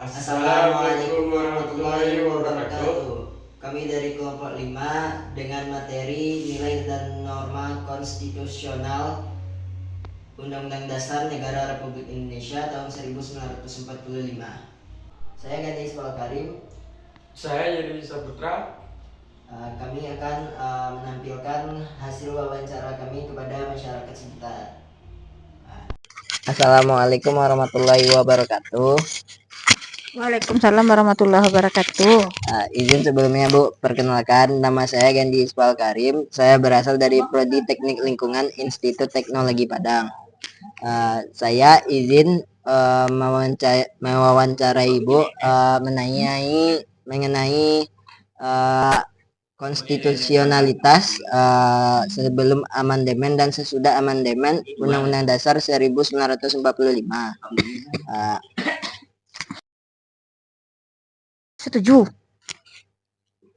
Assalamualaikum warahmatullahi wabarakatuh. Kami dari kelompok 5 dengan materi nilai dan norma konstitusional Undang-Undang Dasar Negara Republik Indonesia tahun 1945. Saya Gandhi Ismail Karim. Saya Yudi Saputra. Kami akan menampilkan hasil wawancara kami kepada masyarakat sekitar. Assalamualaikum warahmatullahi wabarakatuh. Waalaikumsalam warahmatullahi wabarakatuh. Izin sebelumnya Bu, perkenalkan nama saya Gandhi Ismail Karim. Saya berasal dari Prodi Teknik Lingkungan Institut Teknologi Padang. Saya izin mewawancarai Ibu mengenai konstitusionalitas sebelum amandemen dan sesudah amandemen Undang-Undang Dasar 1945. Setuju.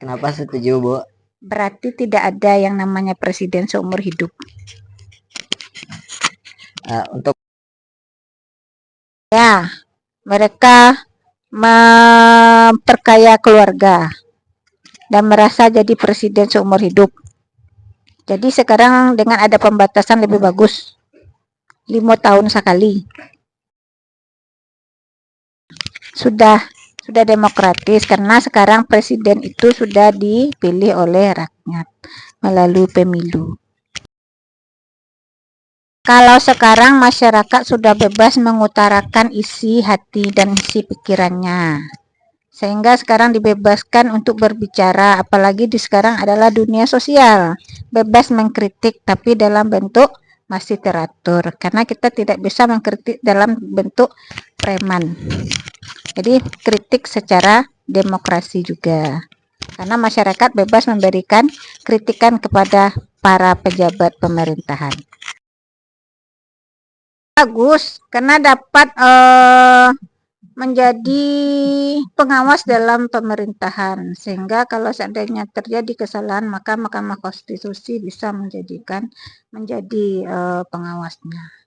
Kenapa setuju, Bu? Berarti tidak ada yang namanya presiden seumur hidup. Untuk Ya, mereka memperkaya keluarga dan merasa jadi presiden seumur hidup. Jadi sekarang dengan ada pembatasan lebih bagus. 5 tahun sekali. Sudah demokratis karena sekarang presiden itu sudah dipilih oleh rakyat melalui pemilu. Kalau sekarang masyarakat sudah bebas mengutarakan isi hati dan isi pikirannya. Sehingga sekarang dibebaskan untuk berbicara, apalagi di sekarang adalah dunia sosial. Bebas mengkritik tapi dalam bentuk masih teratur. Karena kita tidak bisa mengkritik dalam bentuk preman. Jadi kritik secara demokrasi juga. Karena masyarakat bebas memberikan kritikan kepada para pejabat pemerintahan. Bagus, karena dapat menjadi pengawas dalam pemerintahan. Sehingga kalau seandainya terjadi kesalahan, maka Mahkamah Konstitusi bisa menjadi pengawasnya.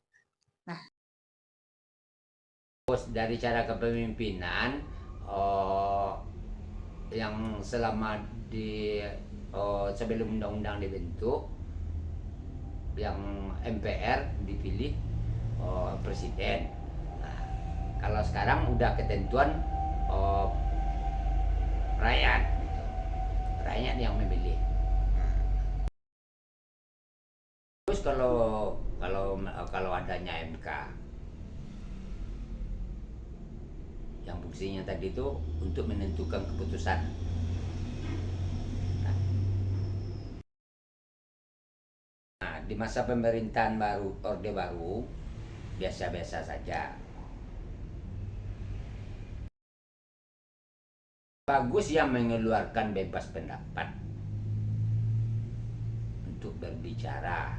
Dari cara kepemimpinan yang selama sebelum undang-undang dibentuk, yang MPR dipilih presiden. Nah, kalau sekarang udah ketentuan rakyat, gitu. Rakyat yang memilih. Terus kalau adanya MK, yang fungsinya tadi itu untuk menentukan keputusan. Nah, di masa pemerintahan Orde Baru biasa-biasa saja. Bagus yang mengeluarkan bebas pendapat untuk berbicara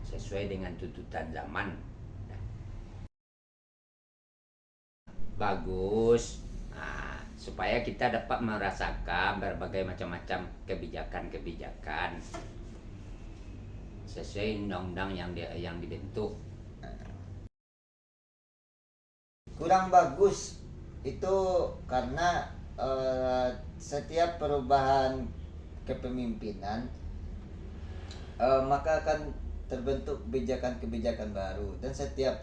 sesuai dengan tuntutan zaman. Bagus, supaya kita dapat merasakan berbagai macam-macam kebijakan sesuai undang-undang yang dibentuk. kurang bagus itu karena setiap perubahan kepemimpinan maka akan terbentuk kebijakan-kebijakan baru, dan setiap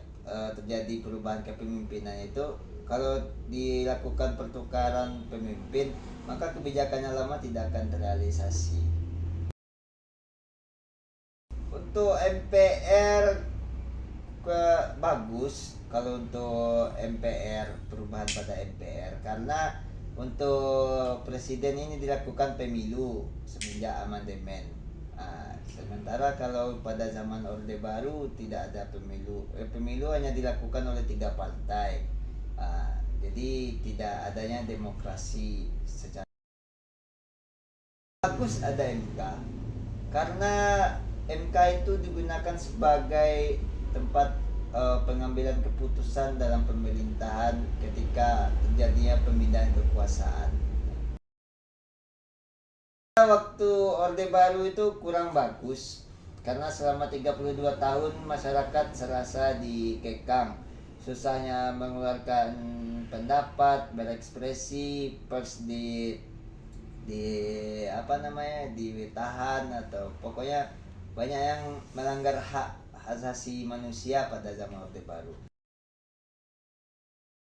terjadi perubahan kepemimpinan itu, kalau dilakukan pertukaran pemimpin, maka kebijakan yang lama tidak akan terrealisasi. Untuk MPR bagus kalau untuk MPR, perubahan pada MPR, karena untuk presiden ini dilakukan pemilu semenjak amandemen. Sementara kalau pada zaman Orde Baru tidak ada pemilu. Pemilu hanya dilakukan oleh 3 partai. Jadi tidak adanya demokrasi secara bagus ada MK, karena MK itu digunakan sebagai tempat pengambilan keputusan dalam pemerintahan ketika terjadinya pemindahan kekuasaan. Waktu Orde Baru itu kurang bagus karena selama 32 tahun masyarakat serasa dikekang susahnya mengeluarkan pendapat, berekspresi, pers di apa namanya, ditahan, atau pokoknya banyak yang melanggar hak asasi manusia pada zaman Orde Baru.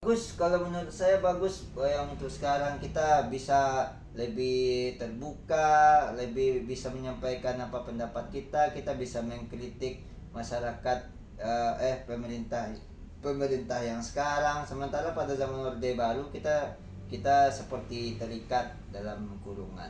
Bagus, kalau menurut saya bagus yang untuk sekarang kita bisa lebih terbuka, lebih bisa menyampaikan apa pendapat kita bisa mengkritik masyarakat, pemerintah yang sekarang. Sementara pada zaman Orde Baru kita seperti terikat dalam kurungan.